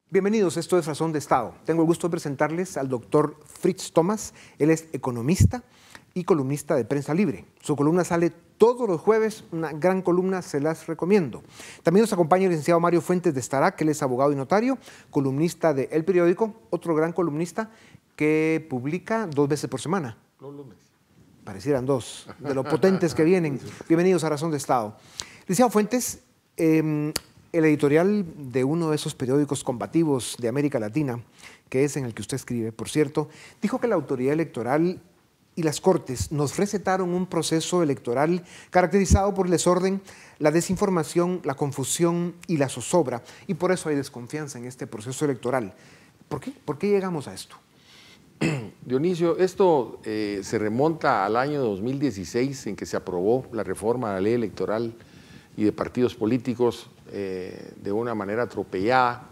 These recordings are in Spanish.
Bienvenidos, esto es Razón de Estado. Tengo el gusto de presentarles al doctor Fritz Thomas. Él es economista y columnista de Prensa Libre. Su columna sale todos los jueves, una gran columna, se las recomiendo. También nos acompaña el licenciado Mario Fuentes de Starac, él es abogado y notario, columnista de El Periódico, otro gran columnista que publica 2 veces por semana. Los lunes. Parecieran 2, de lo potentes que vienen. Bienvenidos a Razón de Estado. Licenciado Fuentes, el editorial de uno de esos periódicos combativos de América Latina, que es en el que usted escribe, por cierto, dijo que la autoridad electoral y las Cortes nos recetaron un proceso electoral caracterizado por el desorden, la desinformación, la confusión y la zozobra, y por eso hay desconfianza en este proceso electoral. ¿Por qué? ¿Por qué llegamos a esto? Dionisio, esto se remonta al año 2016 en que se aprobó la reforma a la ley electoral y de partidos políticos de una manera atropellada,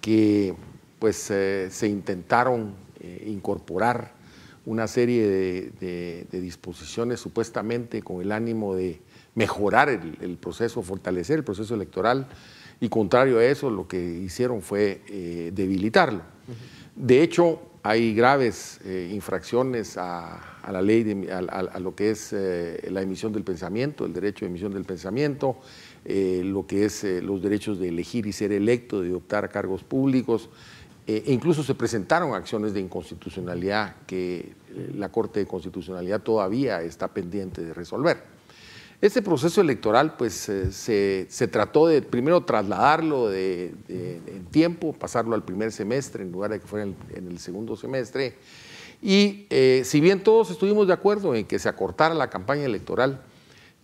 que pues se intentaron incorporar una serie de disposiciones supuestamente con el ánimo de mejorar el proceso, fortalecer el proceso electoral, y contrario a eso lo que hicieron fue debilitarlo. De hecho, hay graves infracciones a la ley, a lo que es la emisión del pensamiento, el derecho de emisión del pensamiento, lo que es los derechos de elegir y ser electo, de optar a cargos públicos. E incluso se presentaron acciones de inconstitucionalidad que la Corte de Constitucionalidad todavía está pendiente de resolver. Este proceso electoral pues se trató de primero trasladarlo en tiempo, pasarlo al primer semestre en lugar de que fuera en el segundo semestre, y si bien todos estuvimos de acuerdo en que se acortara la campaña electoral,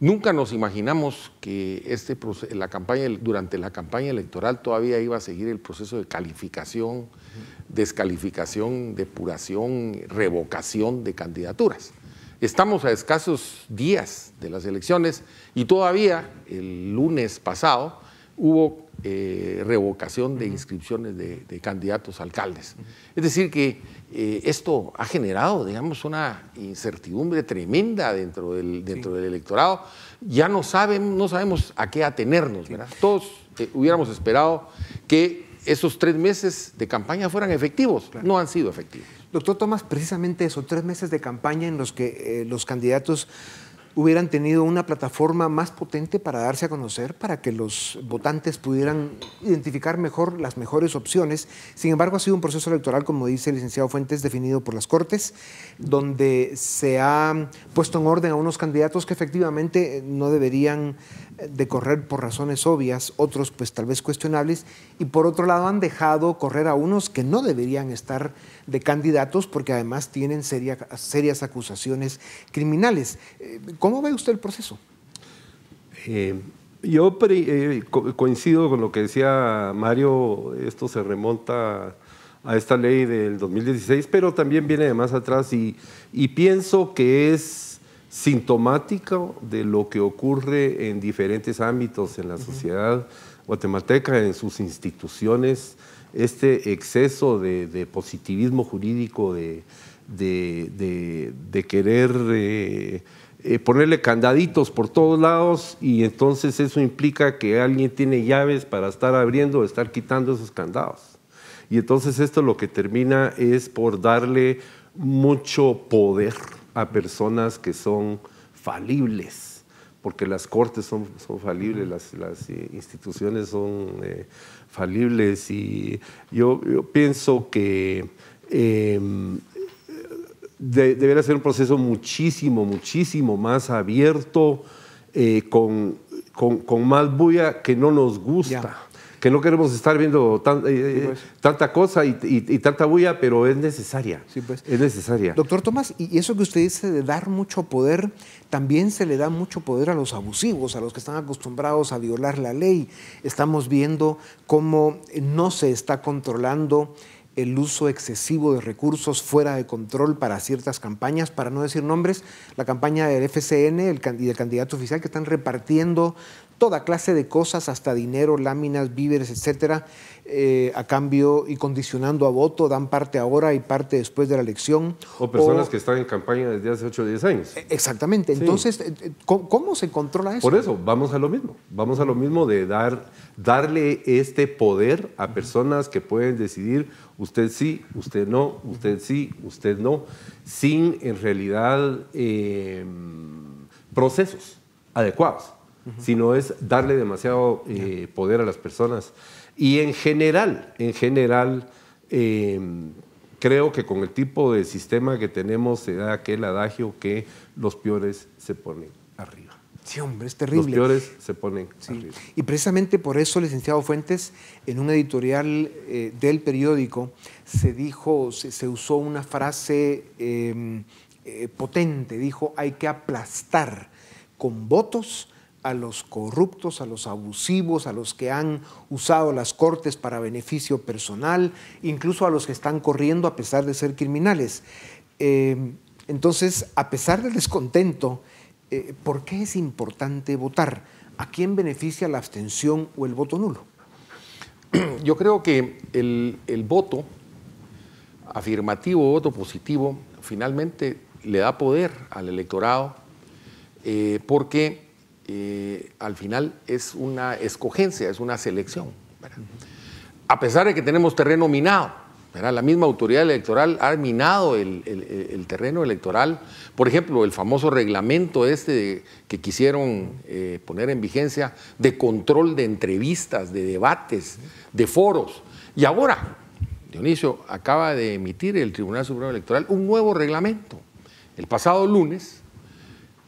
nunca nos imaginamos que durante la campaña electoral todavía iba a seguir el proceso de calificación, descalificación, depuración, revocación de candidaturas. Estamos a escasos días de las elecciones y todavía el lunes pasado hubo revocación de inscripciones de candidatos a alcaldes. Es decir que esto ha generado, digamos, una incertidumbre tremenda dentro del electorado. Ya no sabemos a qué atenernos, ¿verdad? Todos hubiéramos esperado que esos 3 meses de campaña fueran efectivos. Claro. No han sido efectivos. Doctor Thomas, precisamente eso, 3 meses de campaña en los que los candidatos hubieran tenido una plataforma más potente para darse a conocer, para que los votantes pudieran identificar mejor las mejores opciones. Sin embargo, ha sido un proceso electoral, como dice el licenciado Fuentes, definido por las Cortes, donde se ha puesto en orden a unos candidatos que efectivamente no deberían de correr por razones obvias, otros pues tal vez cuestionables, y por otro lado han dejado correr a unos que no deberían estar de candidatos porque además tienen serias acusaciones criminales. ¿Cómo ve usted el proceso? Yo coincido con lo que decía Mario. Esto se remonta a esta ley del 2016, pero también viene de más atrás y pienso que es sintomático de lo que ocurre en diferentes ámbitos en la sociedad guatemalteca, en sus instituciones, este exceso de positivismo jurídico, de querer ponerle candaditos por todos lados, y entonces eso implica que alguien tiene llaves para estar abriendo o estar quitando esos candados. Y entonces esto lo que termina es por darle mucho poder a personas que son falibles, porque las Cortes son falibles, las instituciones son falibles, y yo pienso que debería ser un proceso muchísimo más abierto, con más bulla, que no nos gusta. Ya. Que no queremos estar viendo tanta cosa y tanta bulla, pero es necesaria. Sí, pues. Es necesaria. Doctor Tomás, y eso que usted dice de dar mucho poder, también se le da mucho poder a los abusivos, a los que están acostumbrados a violar la ley. Estamos viendo cómo no se está controlando el uso excesivo de recursos fuera de control para ciertas campañas, para no decir nombres, la campaña del FCN y del candidato oficial, que están repartiendo toda clase de cosas, hasta dinero, láminas, víveres, etcétera, a cambio y condicionando a voto, dan parte ahora y parte después de la elección. O personas que están en campaña desde hace 8 o 10 años. Exactamente. Sí. Entonces, ¿cómo se controla eso? Por eso, vamos a lo mismo de darle este poder a personas que pueden decidir usted sí, usted no, usted sí, usted no, sin en realidad procesos adecuados, sino es darle demasiado poder a las personas. Y en general, creo que con el tipo de sistema que tenemos se da aquel adagio que los peores se ponen arriba. Sí, hombre, es terrible. Los peores se ponen arriba. Y precisamente por eso, licenciado Fuentes, en un editorial del periódico se usó una frase potente, dijo, hay que aplastar con votos a los corruptos, a los abusivos, a los que han usado las cortes para beneficio personal, incluso a los que están corriendo a pesar de ser criminales. Entonces, a pesar del descontento, ¿por qué es importante votar? ¿A quién beneficia la abstención o el voto nulo? Yo creo que el voto afirmativo, voto positivo, finalmente le da poder al electorado porque al final es una escogencia, es una selección, ¿verdad? A pesar de que tenemos terreno minado, ¿verdad? La misma autoridad electoral ha minado el terreno electoral. Por ejemplo, el famoso reglamento que quisieron poner en vigencia de control de entrevistas, de debates, de foros. Y ahora, Dionisio, acaba de emitir el Tribunal Supremo Electoral un nuevo reglamento. El pasado lunes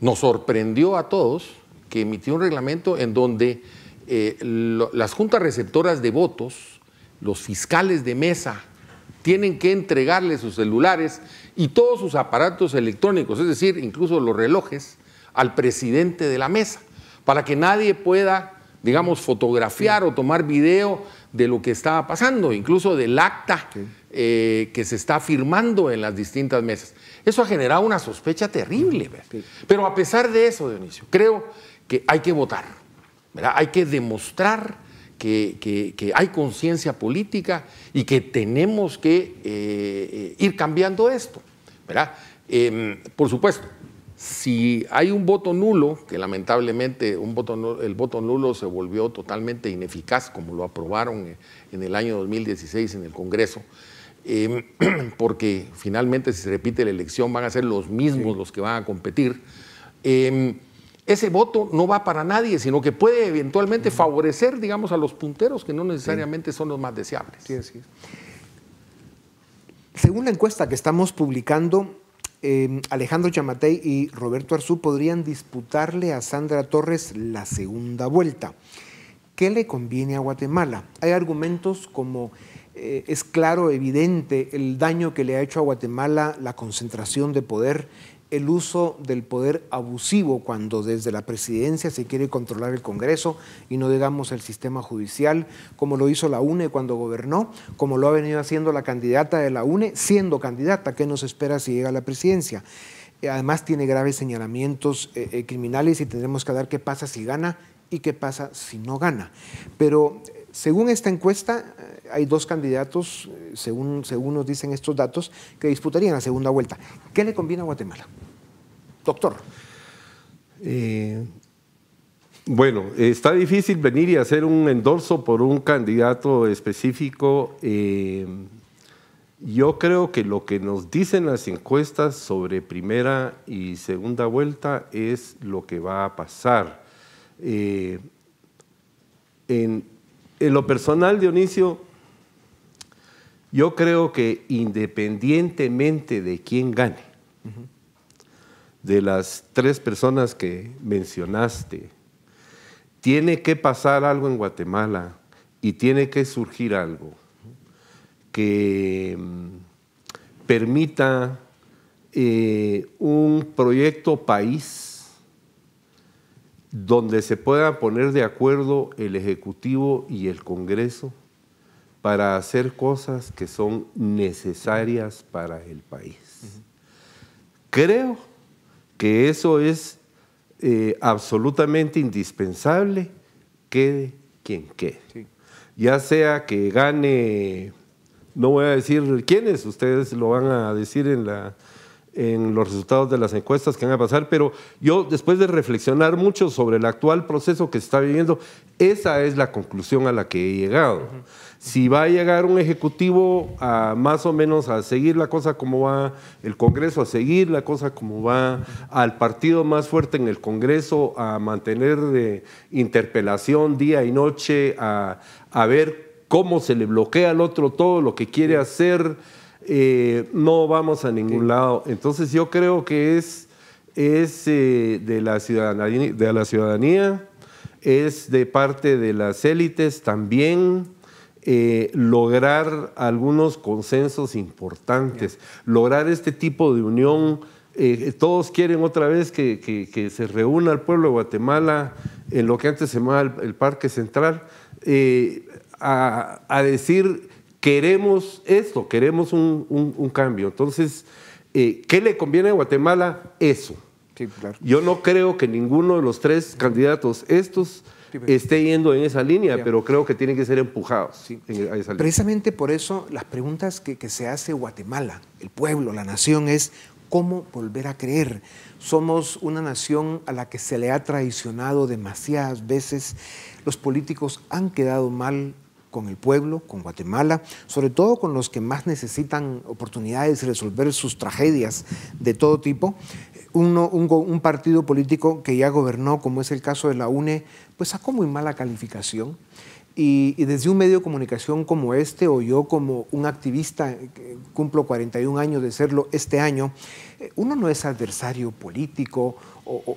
nos sorprendió a todos que emitió un reglamento en donde las juntas receptoras de votos, los fiscales de mesa, tienen que entregarle sus celulares y todos sus aparatos electrónicos, es decir, incluso los relojes, al presidente de la mesa, para que nadie pueda, digamos, fotografiar o tomar video de lo que estaba pasando, incluso del acta que se está firmando en las distintas mesas. Eso ha generado una sospecha terrible, ¿verdad? Pero a pesar de eso, Dionisio, creo que hay que votar, ¿verdad? Hay que demostrar que hay conciencia política y que tenemos que ir cambiando esto, ¿verdad? Por supuesto, si hay un voto nulo, que lamentablemente el voto nulo se volvió totalmente ineficaz, como lo aprobaron en el año 2016 en el Congreso, porque finalmente si se repite la elección van a ser los mismos los que van a competir, ese voto no va para nadie, sino que puede eventualmente favorecer, digamos, a los punteros que no necesariamente son los más deseables. Sí, así es. Según la encuesta que estamos publicando, Alejandro Yamatei y Roberto Arzú podrían disputarle a Sandra Torres la segunda vuelta. ¿Qué le conviene a Guatemala? Hay argumentos como es claro, evidente el daño que le ha hecho a Guatemala la concentración de poder, el uso del poder abusivo cuando desde la presidencia se quiere controlar el Congreso y no digamos el sistema judicial, como lo hizo la UNE cuando gobernó, como lo ha venido haciendo la candidata de la UNE, siendo candidata. ¿Qué nos espera si llega a la presidencia? Además tiene graves señalamientos criminales y tendremos que ver qué pasa si gana y qué pasa si no gana. Pero según esta encuesta, hay dos candidatos, según nos dicen estos datos, que disputarían la segunda vuelta. ¿Qué le conviene a Guatemala? Doctor. Bueno, está difícil venir y hacer un endorso por un candidato específico. Yo creo que lo que nos dicen las encuestas sobre primera y segunda vuelta es lo que va a pasar. En lo personal, Dionisio, yo creo que independientemente de quién gane, de las tres personas que mencionaste, tiene que pasar algo en Guatemala y tiene que surgir algo que permita un proyecto país donde se puedan poner de acuerdo el Ejecutivo y el Congreso para hacer cosas que son necesarias para el país. Creo que eso es absolutamente indispensable quede quien quede. Sí. Ya sea que gane, no voy a decir quiénes, ustedes lo van a decir en los resultados de las encuestas que van a pasar, pero yo, después de reflexionar mucho sobre el actual proceso que se está viviendo, esa es la conclusión a la que he llegado. Si va a llegar un ejecutivo a más o menos a seguir la cosa como va, el Congreso a seguir la cosa como va, al partido más fuerte en el Congreso a mantener interpelación día y noche, a ver cómo se le bloquea al otro todo lo que quiere hacer, no vamos a ningún lado. Entonces yo creo que es de la ciudadanía, es de parte de las élites también lograr algunos consensos importantes, lograr este tipo de unión. Todos quieren otra vez que se reúna el pueblo de Guatemala en lo que antes se llamaba el Parque Central, a decir: queremos esto, queremos un cambio. Entonces, ¿qué le conviene a Guatemala? Eso. Sí, claro. Yo no creo que ninguno de los tres candidatos esté yendo en esa línea, pero creo que tienen que ser empujados a esa línea. Precisamente por eso las preguntas que se hace Guatemala, el pueblo, la nación, es ¿cómo volver a creer? Somos una nación a la que se le ha traicionado demasiadas veces. Los políticos han quedado mal con el pueblo, con Guatemala, sobre todo con los que más necesitan oportunidades de resolver sus tragedias de todo tipo. Un partido político que ya gobernó, como es el caso de la UNE, pues sacó muy mala calificación. Y desde un medio de comunicación como este, o yo como un activista, que cumplo 41 años de serlo este año, uno no es adversario político,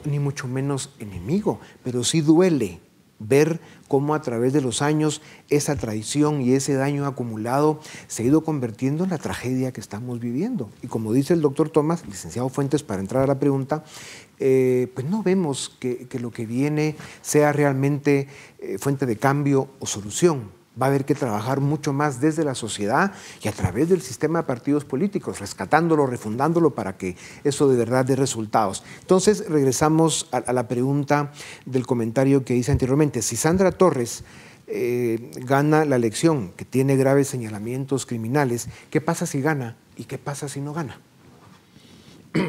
ni mucho menos enemigo, pero sí duele ver cómo a través de los años esa traición y ese daño acumulado se ha ido convirtiendo en la tragedia que estamos viviendo. Y como dice el doctor Tomás, licenciado Fuentes, para entrar a la pregunta, pues no vemos que lo que viene sea realmente fuente de cambio o solución. Va a haber que trabajar mucho más desde la sociedad y a través del sistema de partidos políticos, rescatándolo, refundándolo para que eso de verdad dé resultados. Entonces, regresamos a la pregunta del comentario que hice anteriormente. Si Sandra Torres gana la elección, que tiene graves señalamientos criminales, ¿qué pasa si gana y qué pasa si no gana?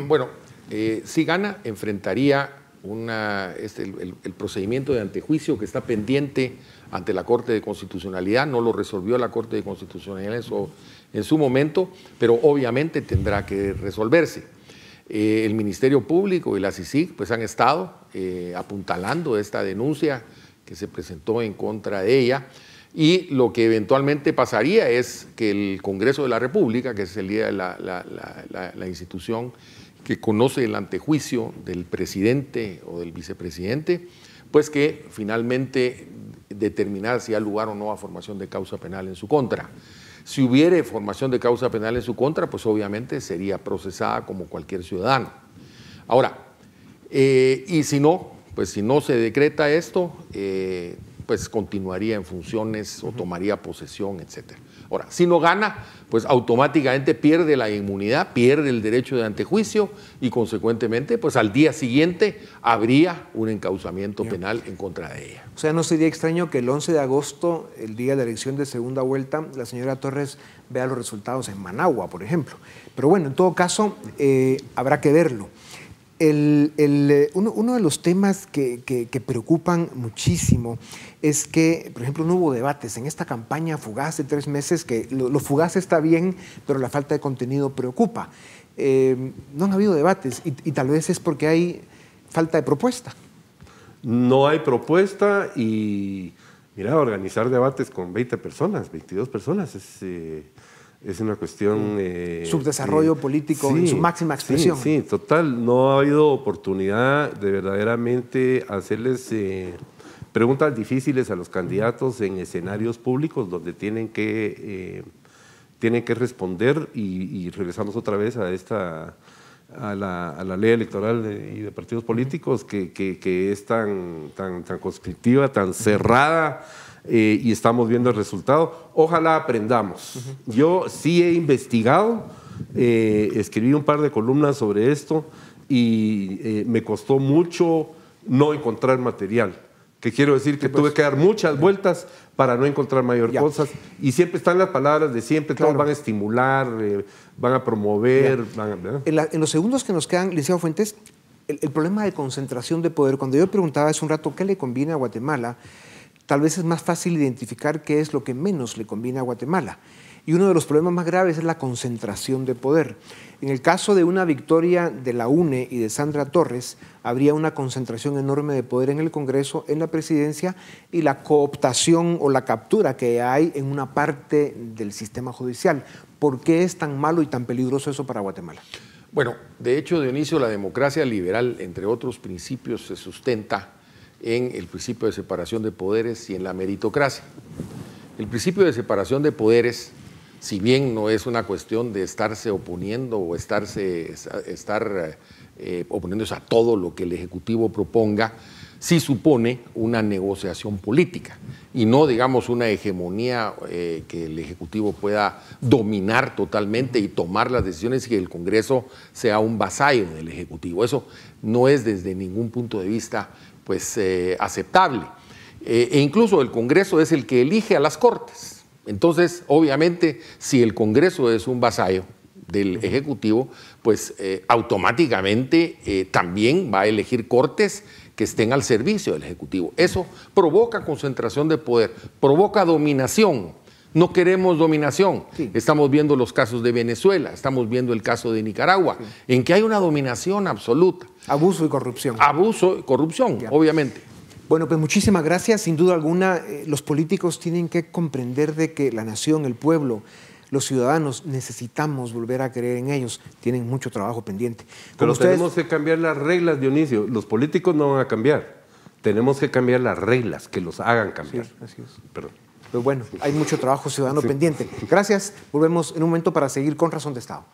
Bueno, si gana, enfrentaría el procedimiento de antejuicio que está pendiente ante la Corte de Constitucionalidad. No lo resolvió la Corte de Constitucionalidad en su momento, pero obviamente tendrá que resolverse. El Ministerio Público y la CICIG pues han estado apuntalando esta denuncia que se presentó en contra de ella, y lo que eventualmente pasaría es que el Congreso de la República, que es la institución que conoce el antejuicio del presidente o del vicepresidente, pues que finalmente determinar si hay lugar o no a formación de causa penal en su contra. Si hubiere formación de causa penal en su contra, pues obviamente sería procesada como cualquier ciudadano. Ahora, y si no, pues si no se decreta esto, pues continuaría en funciones o tomaría posesión, etc. Ahora, si no gana, pues automáticamente pierde la inmunidad, pierde el derecho de antejuicio y consecuentemente, pues al día siguiente habría un encauzamiento penal en contra de ella. O sea, no sería extraño que el 11 de agosto, el día de la elección de segunda vuelta, la señora Torres vea los resultados en Managua, por ejemplo. Pero bueno, en todo caso, habrá que verlo. Uno de los temas que preocupan muchísimo es que, por ejemplo, no hubo debates en esta campaña fugaz de 3 meses, que lo fugaz está bien, pero la falta de contenido preocupa. No han habido debates y tal vez es porque hay falta de propuesta. No hay propuesta y, mira, organizar debates con 20 personas, 22 personas es una cuestión... subdesarrollo político en su máxima expresión. Sí, total. No ha habido oportunidad de verdaderamente hacerles preguntas difíciles a los candidatos en escenarios públicos donde tienen que responder y regresamos otra vez a la ley electoral y de partidos políticos que es tan conscriptiva, tan cerrada, y estamos viendo el resultado. Ojalá aprendamos. Yo sí he investigado, escribí un par de columnas sobre esto y me costó mucho no encontrar material. Que quiero decir que tuve que dar muchas vueltas para no encontrar mayor cosas. Y siempre están las palabras de siempre, todos van a estimular, van a promover. En los segundos que nos quedan, licenciado Fuentes, el problema de concentración de poder, cuando yo preguntaba hace un rato qué le conviene a Guatemala, tal vez es más fácil identificar qué es lo que menos le conviene a Guatemala. Y uno de los problemas más graves es la concentración de poder. En el caso de una victoria de la UNE y de Sandra Torres, habría una concentración enorme de poder en el Congreso, en la presidencia, y la cooptación o la captura que hay en una parte del sistema judicial. ¿Por qué es tan malo y tan peligroso eso para Guatemala? Bueno, de hecho, Dionisio, la democracia liberal, entre otros principios, se sustenta en el principio de separación de poderes y en la meritocracia. El principio de separación de poderes, si bien no es una cuestión de estarse oponiendo o estar oponiéndose a todo lo que el Ejecutivo proponga, sí supone una negociación política y no, digamos, una hegemonía que el Ejecutivo pueda dominar totalmente y tomar las decisiones y que el Congreso sea un vasallo del Ejecutivo. Eso no es desde ningún punto de vista pues, aceptable. E incluso el Congreso es el que elige a las Cortes. Entonces, obviamente, si el Congreso es un vasallo del Ejecutivo, pues automáticamente también va a elegir cortes que estén al servicio del Ejecutivo. Eso provoca concentración de poder, provoca dominación. No queremos dominación. Sí. Estamos viendo los casos de Venezuela, estamos viendo el caso de Nicaragua, sí, en que hay una dominación absoluta. Abuso y corrupción. Abuso y corrupción, obviamente. Bueno, pues muchísimas gracias. Sin duda alguna, los políticos tienen que comprender de que la nación, el pueblo, los ciudadanos necesitamos volver a creer en ellos. Tienen mucho trabajo pendiente. Pero tenemos que cambiar las reglas, Dionisio. Los políticos no van a cambiar. Tenemos que cambiar las reglas que los hagan cambiar. Sí, así es. Perdón. Pero bueno, hay mucho trabajo ciudadano pendiente. Gracias. Volvemos en un momento para seguir con Razón de Estado.